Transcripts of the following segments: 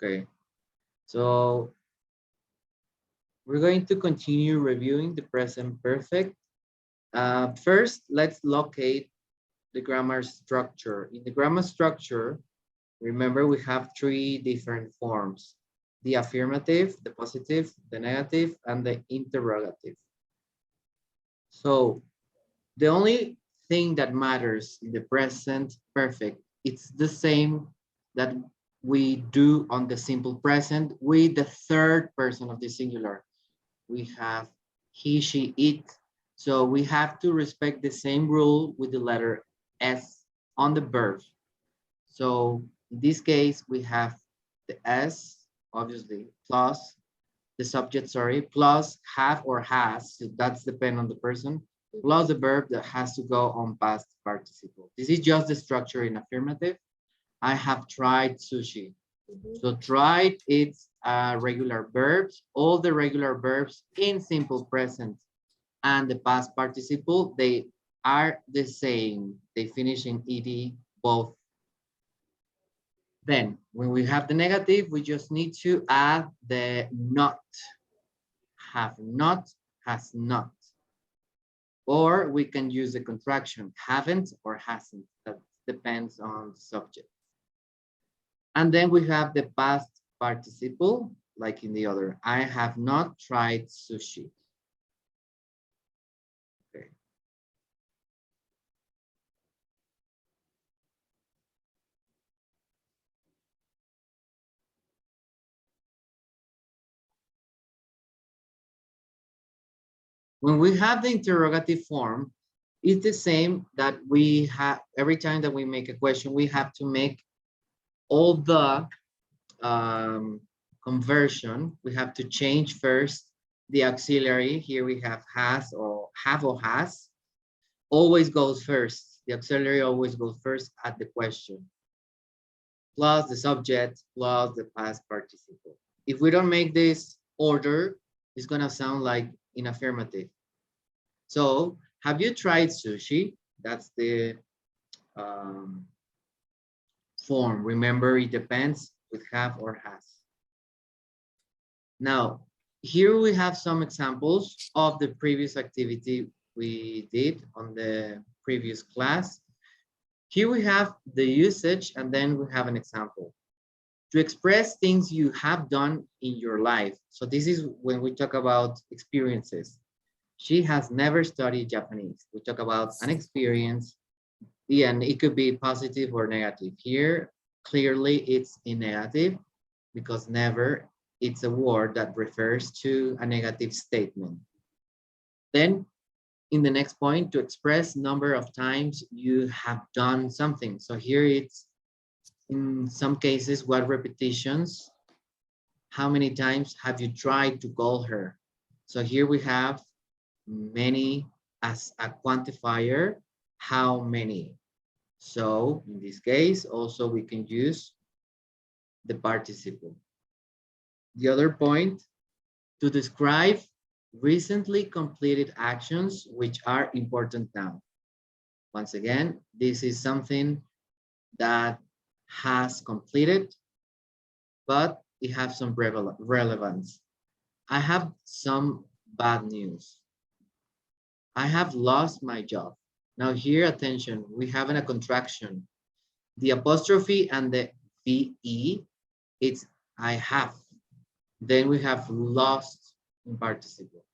Okay, so we're going to continue reviewing the present perfect. First, let's locate the grammar structure. In the grammar structure, remember we have three different forms: the affirmative, the positive, the negative, and the interrogative. So the only thing that matters in the present perfect, it's the same that we do on the simple present with the third person of the singular. We have he, she, it. So we have to respect the same rule with the letter S on the verb. So in this case, we have the S, obviously, plus the subject, sorry, plus have or has, so that's depend on the person, plus the verb that has to go on past participle. This is just the structure in affirmative. I have tried sushi. So tried, it's regular verbs, all the regular verbs in simple present and the past participle, they are the same. They finish in ed both. Then when we have the negative, we just need to add the not. Have not, has not. Or we can use the contraction haven't or hasn't. That depends on the subject. And then we have the past participle, like in the other. I have not tried sushi. Okay. When we have the interrogative form, it's the same that we have every time that we make a question, we have to make all the conversion. We have to change first the auxiliary. Here we have has or have or has. Always goes first. The auxiliary always goes first at the question. Plus the subject, plus the past participle. If we don't make this order, it's gonna sound like in affirmative. So, have you tried sushi? That's the form. Remember, it depends with have or has. Now, here we have some examples of the previous activity we did on the previous class. Here we have the usage, and then we have an example. To express things you have done in your life. So this is when we talk about experiences. She has never studied Japanese. We talk about an experience, and it could be positive or negative. Here, clearly it's in negative because never, it's a word that refers to a negative statement. Then in the next point, to express number of times you have done something. So here it's in some cases, what repetitions, how many times have you tried to call her? So here we have many as a quantifier, how many. So in this case, also we can use the participle. The other point, to describe recently completed actions which are important now. Once again, this is something that has completed, but it has some relevance. I have some bad news. I have lost my job. Now here, attention, we have a contraction. The apostrophe and the VE, it's I have. Then we have lost in participle.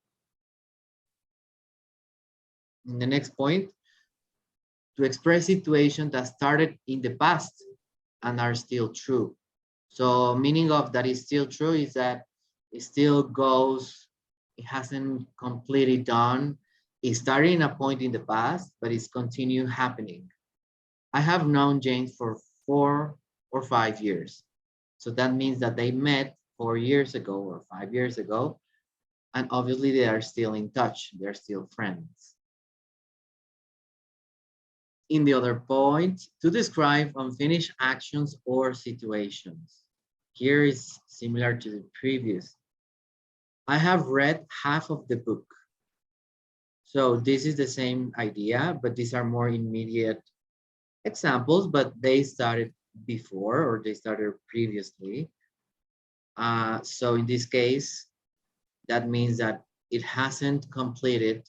In the next point, to express situations that started in the past and are still true. So meaning of that is still true is that it still goes, it hasn't completely done. It started in a point in the past, but it's continued happening. I have known James for 4 or 5 years. So that means that they met 4 years ago or 5 years ago. And obviously they are still in touch. They're still friends. In the other point, to describe unfinished actions or situations. Here is similar to the previous. I have read half of the book. So this is the same idea, but these are more immediate examples, but they started before or they started previously. So in this case, that means that it hasn't completed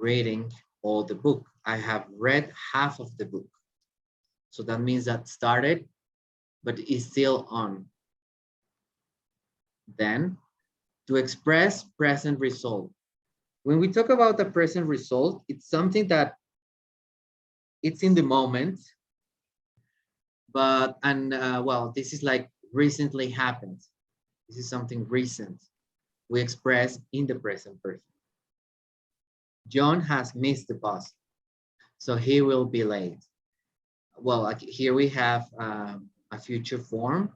reading all the book. I have read half of the book. So that means that started, but is still on. Then to express present result. When we talk about the present result, it's something that it's in the moment, but, well, this is like recently happened. This is something recent. We express in the present perfect. John has missed the bus, so he will be late. Well, like here we have a future form,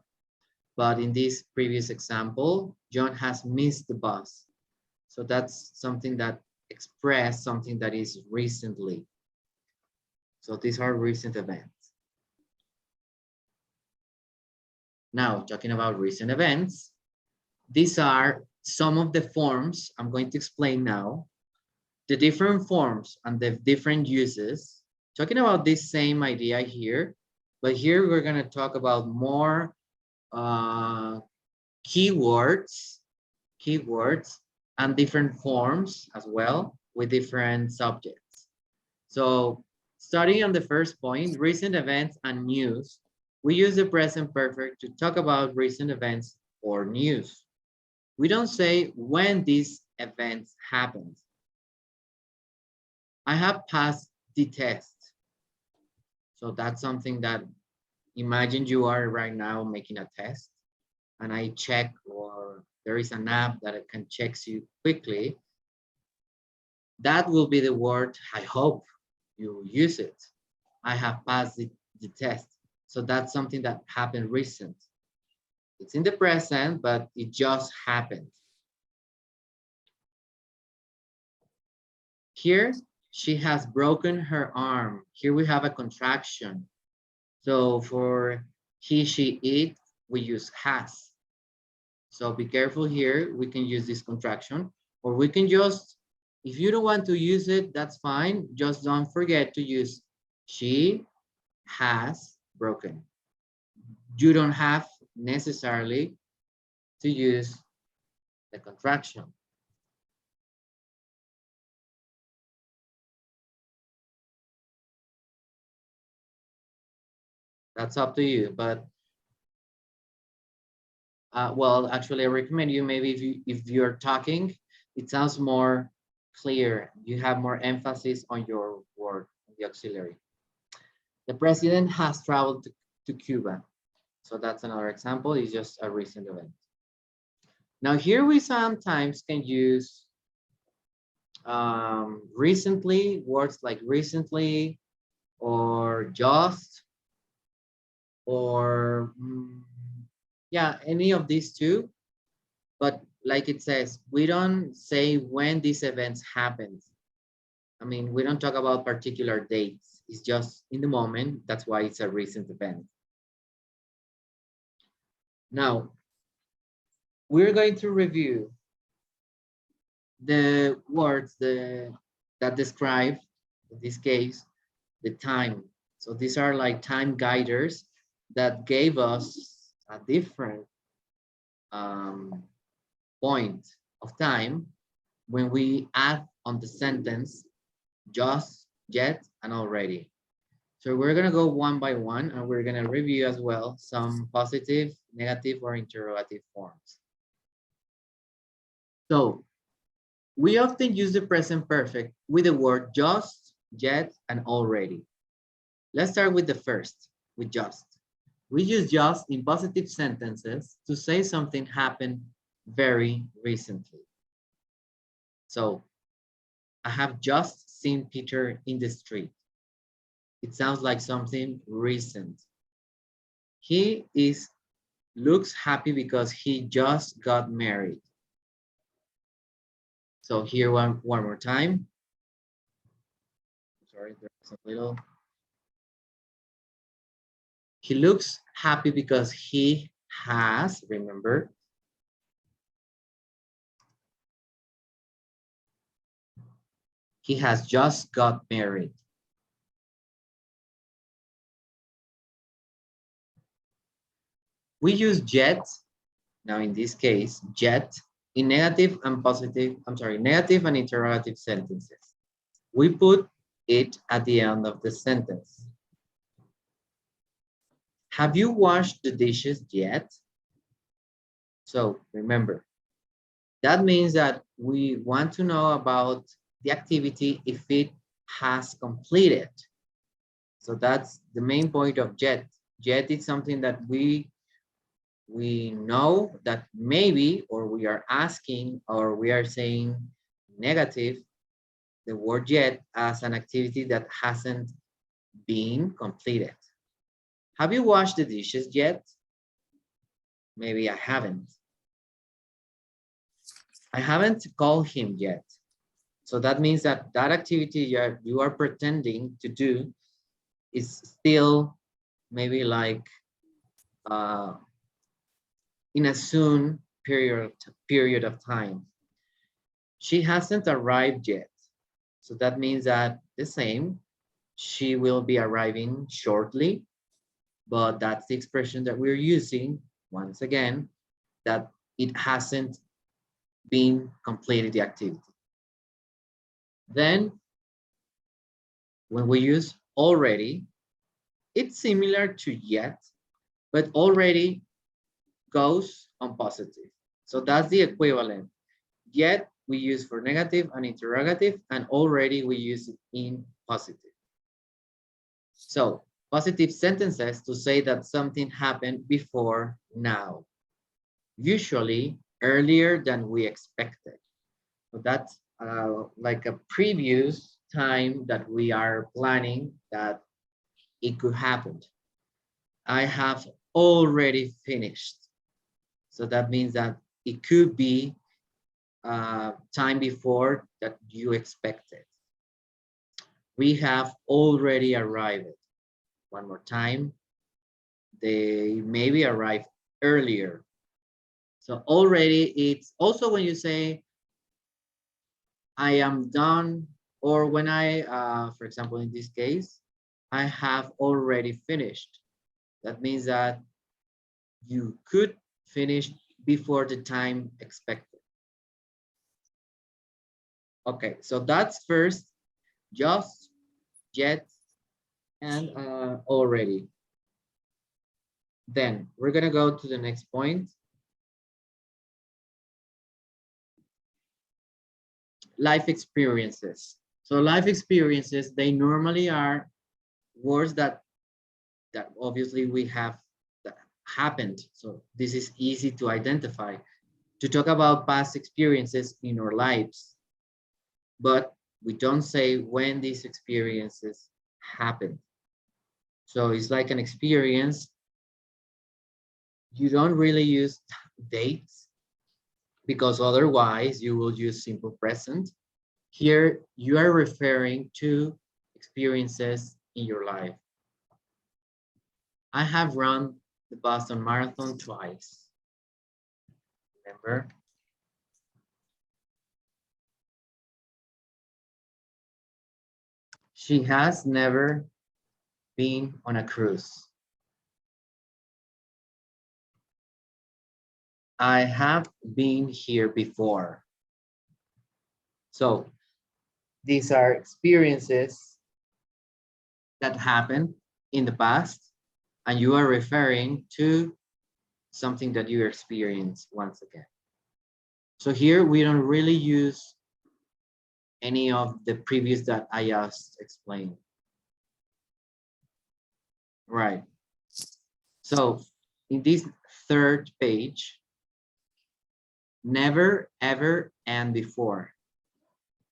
but in this previous example, John has missed the bus. So that's something that express something that is recently. So these are recent events. Now, talking about recent events, these are some of the forms I'm going to explain now, the different forms and the different uses, talking about this same idea here, but here we're going to talk about more keywords and different forms as well with different subjects. So starting on the first point, recent events and news, we use the present perfect to talk about recent events or news. We don't say when these events happened. I have passed the test. So that's something that, imagine you are right now making a test and I check, or there is an app that can check you quickly. That will be the word, I hope you use it. I have passed the test. So that's something that happened recent. It's in the present, but it just happened. Here, she has broken her arm. Here we have a contraction. So for he, she, it, we use has. So be careful here. We can use this contraction, or we can just, if you don't want to use it, that's fine. Just don't forget to use she has broken. You don't have necessarily to use the contraction. That's up to you, but well, actually, I recommend you maybe if you're talking, it sounds more clear. You have more emphasis on your word, the auxiliary. The president has traveled to Cuba. So that's another example. It's just a recent event. Now here we sometimes can use recently, words like recently or just, or yeah, any of these two. But like it says, we don't say when these events happened. I mean, we don't talk about particular dates. It's just in the moment. That's why it's a recent event. Now, we're going to review the words that describe, in this case, the time. So these are like time guiders that gave us a different point of time when we add on the sentence just, yet, and already. So we're gonna go one by one and we're gonna review as well some positive, negative, or interrogative forms. So we often use the present perfect with the word just, yet, and already. Let's start with the first, with just. We use just in positive sentences to say something happened very recently. So I have just seen Peter in the street. It sounds like something recent. He looks happy because he just got married. So here one more time. Sorry, there's a little. He looks happy because he has, remember, he has just got married. We use yet Now, in this case, yet, in negative and positive, negative and interrogative sentences, we put it at the end of the sentence. Have you washed the dishes yet? So remember, that means that we want to know about the activity if it has completed. So that's the main point of yet. Yet is something that we know that maybe, or we are asking, or we are saying negative, the word yet as an activity that hasn't been completed. Have you washed the dishes yet? Maybe I haven't. I haven't called him yet. So that means that that activity you are pretending to do is still maybe like in a soon period of time. She hasn't arrived yet. So that means that the same, she will be arriving shortly, but that's the expression that we're using once again, that it hasn't been completed the activity. Then when we use already, it's similar to yet, but already goes on positive. So that's the equivalent. Yet we use for negative and interrogative, and already we use it in positive. So positive sentences to say that something happened before now, usually earlier than we expected. So that's like a previous time that we are planning that it could happen. I have already finished. So that means that it could be time before that you expected. We have already arrived. One more time. They maybe arrived earlier. So already, it's also when you say, I am done, or when for example, in this case, I have already finished. That means that you could finish before the time expected. Okay, so that's first, just, yet, and already. Then we're gonna go to the next point. Life experiences. So life experiences, they normally are words that obviously we have that happened. So this is easy to identify, to talk about past experiences in our lives, but we don't say when these experiences happened. So it's like an experience. You don't really use dates because otherwise you will use simple present. Here you are referring to experiences in your life. I have run the Boston Marathon twice. Remember? She has never been on a cruise. I have been here before. So these are experiences that happened in the past, and you are referring to something that you experienced once again. So here we don't really use any of the previous that I just explained. Right. So in this third page, never, ever, and before.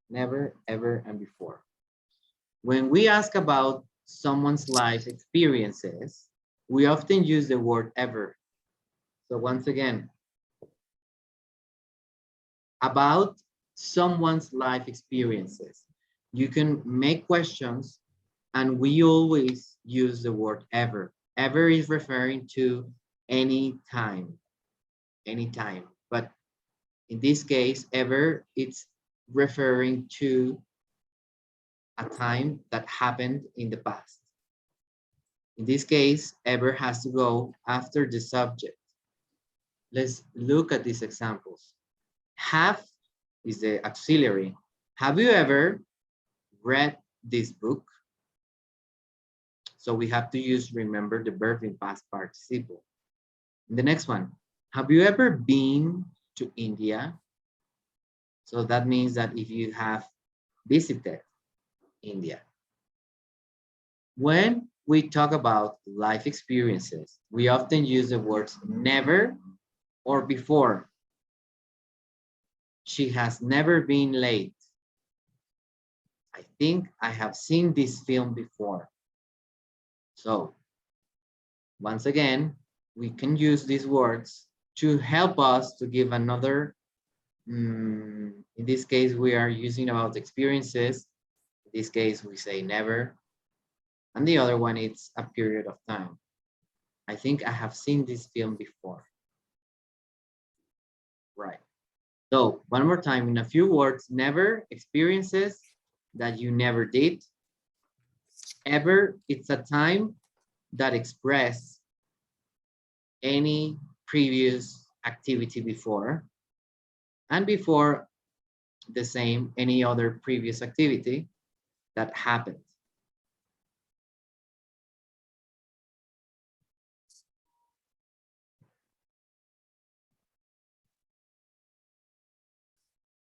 Never, ever, and before. When we ask about someone's life experiences, we often use the word ever. So once again, about someone's life experiences, you can make questions, and we always use the word ever. Ever is referring to any time, but in this case, ever, it's referring to a time that happened in the past. In this case, ever has to go after the subject. Let's look at these examples. Have is the auxiliary. Have you ever read this book? So we have to use, remember, the verb in past participle. The next one, have you ever been to India? So that means that if you have visited India. When we talk about life experiences, we often use the words never or before. She has never been late. I think I have seen this film before. So once again, we can use these words to help us to give another, in this case, we are using about experiences. In this case, we say never. And the other one, it's a period of time. I think I have seen this film before. Right. So one more time, in a few words, never, experiences that you never did. Ever, it's a time that express any previous activity before. And before, the same, any other previous activity that happened.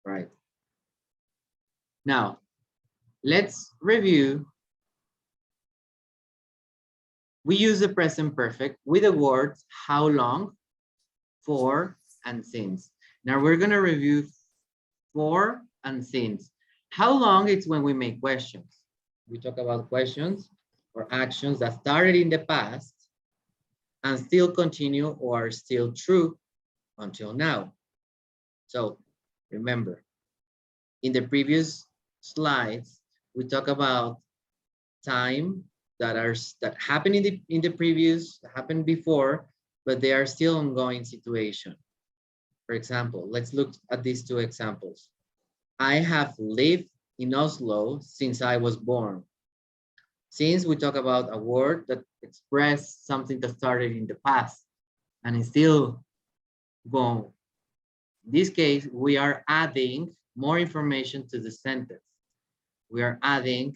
Right. Now, let's review. We use the present perfect with the words how long, for, and since. Now we're going to review for and since. How long it's when we make questions. We talk about questions or actions that started in the past and still continue or are still true until now. So remember, in the previous slides, we talk about time that happened in the previous, happened before, but they are still ongoing situation. For example, let's look at these two examples. I have lived in Oslo since I was born. Since we talk about a word that expressed something that started in the past and is still going. In this case, we are adding more information to the sentence. We are adding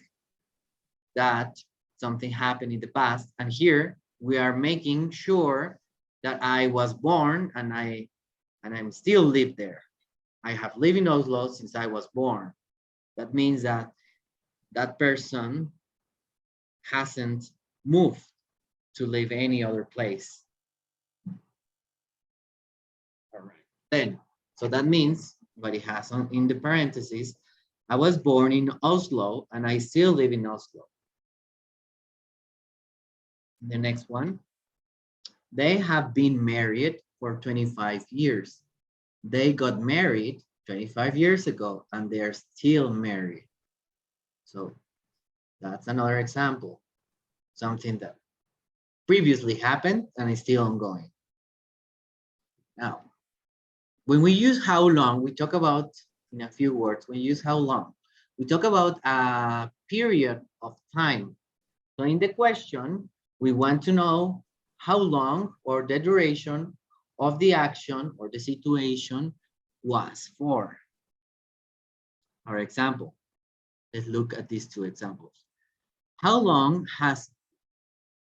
that something happened in the past, and here we are making sure that I was born and I'm still live there. I have lived in Oslo since I was born. That means that that person hasn't moved to live any other place. All right. Then, so that means what it has on in the parentheses, I was born in Oslo and I still live in Oslo. The next one, they have been married for 25 years. They got married 25 years ago and they're still married. So that's another example. Something that previously happened and is still ongoing. Now, when we use how long, we talk about, in a few words, we use how long. We talk about a period of time. So in the question, we want to know how long or the duration of the action or the situation was for. For example, let's look at these two examples. How long has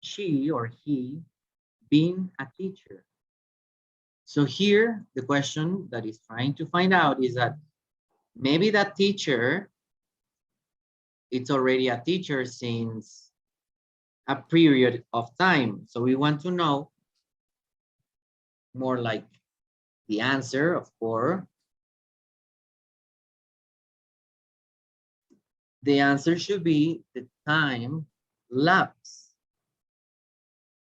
she or he been a teacher? So here, the question that is trying to find out is that maybe that teacher, it's already a teacher since a period of time. So we want to know more like the answer of course. The answer should be the time lapse.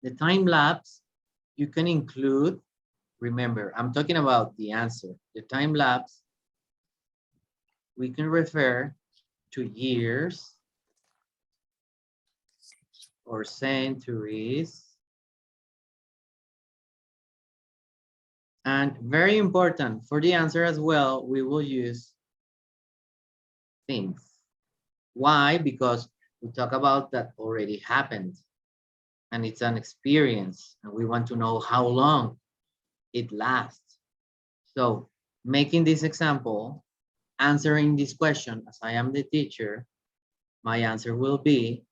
The time lapse, you can include, remember, I'm talking about the answer. The time lapse, we can refer to years or centuries. And very important for the answer as well, we will use things. Why? Because we talk about that already happened and it's an experience and we want to know how long. it lasts. So making this example, answering this question, as I am the teacher, my answer will be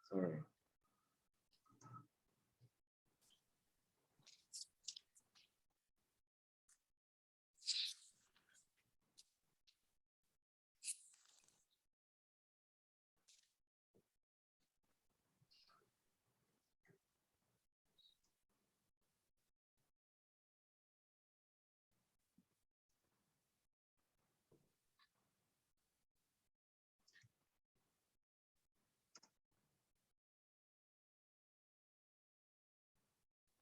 sorry.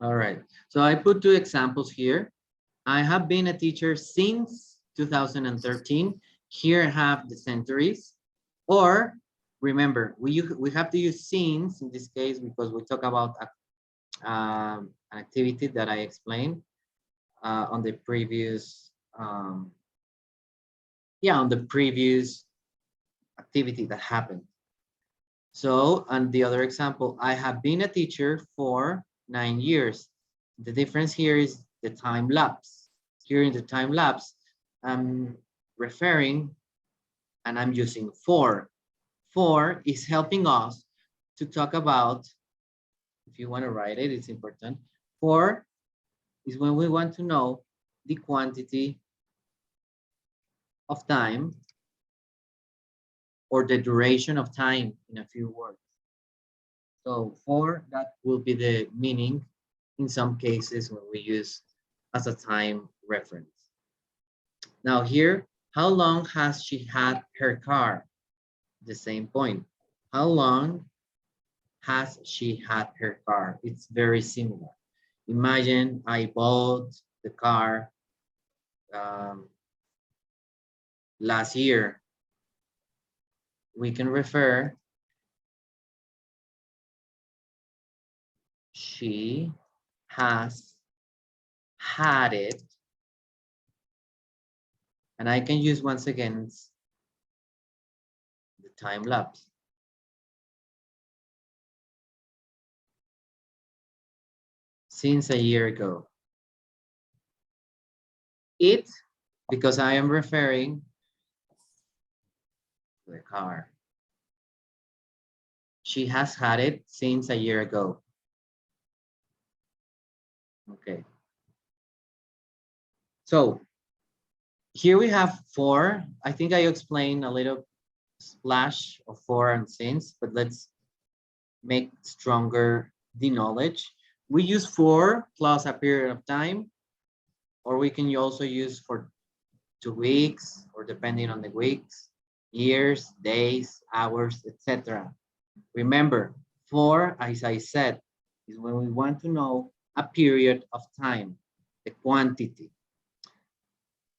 All right. So I put two examples here. I have been a teacher since 2013. Here I have the centuries. Or remember, we have to use since in this case because we talk about an activity that I explained on the previous, on the previous activity that happened. So, and the other example, I have been a teacher for 9 years. The difference here is the time lapse. Here in the time lapse, I'm referring and I'm using for. For is helping us to talk about, if you want to write it, it's important. For is when we want to know the quantity of time or the duration of time in a few words. So for that will be the meaning in some cases when we use as a time reference. Now here, how long has she had her car? The same point. How long has she had her car? It's very similar. Imagine I bought the car um, last year. We can refer she has had it. And I can use once again the time lapse. Since a year ago. It, because I am referring to the car. She has had it since a year ago. Okay. So here we have for. I think I explained a little splash of for and since, but let's make stronger the knowledge. We use for plus a period of time, or we can also use for 2 weeks, or depending on the weeks, years, days, hours, etc. Remember, for, as I said, is when we want to know a period of time, the quantity.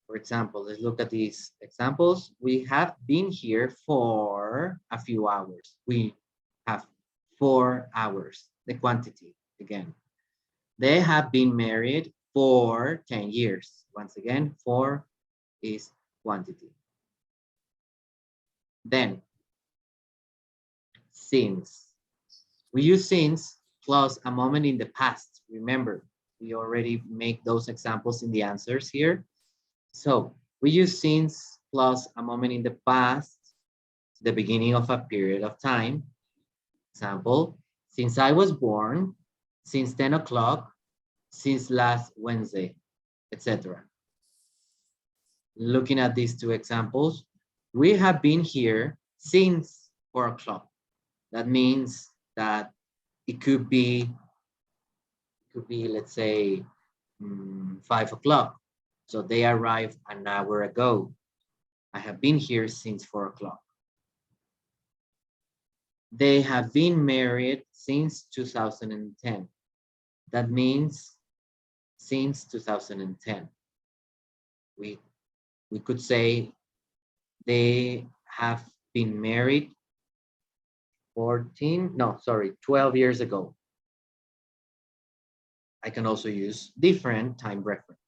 For example, let's look at these examples. We have been here for a few hours. We have 4 hours, the quantity again. They have been married for 10 years. Once again, for is quantity. Then, since. We use since plus a moment in the past. Remember, we already make those examples in the answers here. So we use since plus a moment in the past, the beginning of a period of time. Example, since I was born, since 10 o'clock, since last Wednesday, etc. Looking at these two examples, we have been here since 4 o'clock. That means that it could be, let's say, 5 o'clock. So they arrived an hour ago. I have been here since 4 o'clock. They have been married since 2010. That means since 2010. We could say they have been married 12 years ago. I can also use different time references.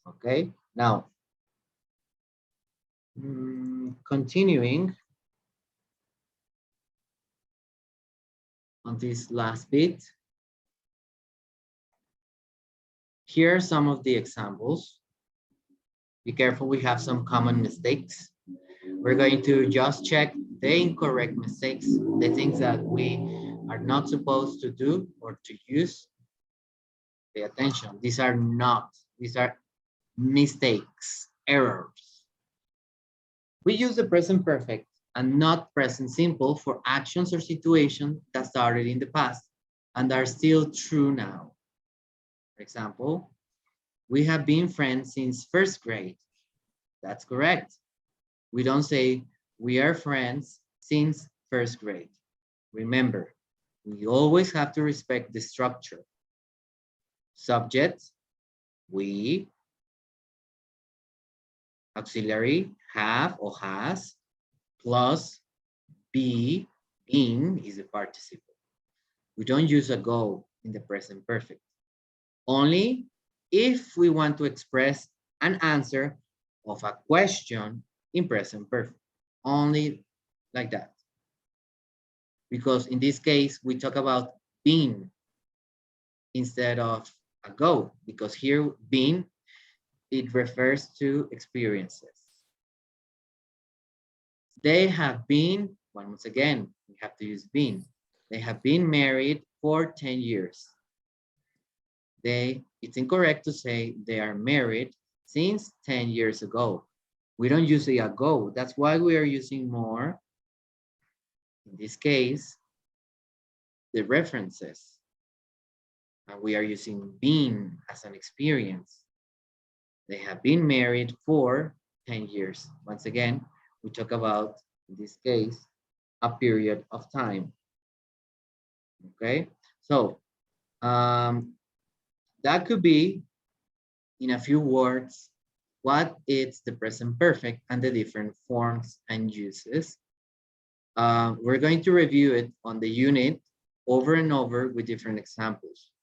Okay, now Continuing on this last bit, here are some of the examples. Be careful, we have some common mistakes. We're going to just check the incorrect mistakes, the things that we are not supposed to do or to use. Pay attention. These are mistakes, errors. We use the present perfect and not present simple for actions or situations that started in the past and are still true now. For example, we have been friends since first grade. That's correct. We don't say we are friends since first grade. Remember, we always have to respect the structure. Subject, we, auxiliary, have or has, plus be, been is the participle. We don't use a go in the present perfect. Only if we want to express an answer of a question in present perfect. Only like that. Because in this case, we talk about been instead of a go, because here been, it refers to experiences. They have been, once again, we have to use been. They have been married for 10 years. It's incorrect to say they are married since 10 years ago. We don't use the ago. That's why we are using more, in this case, the references. And we are using been as an experience. They have been married for 10 years. Once again, we talk about, in this case, a period of time. Okay, so that could be, in a few words, what is the present perfect and the different forms and uses. We're going to review it on the unit over and over with different examples.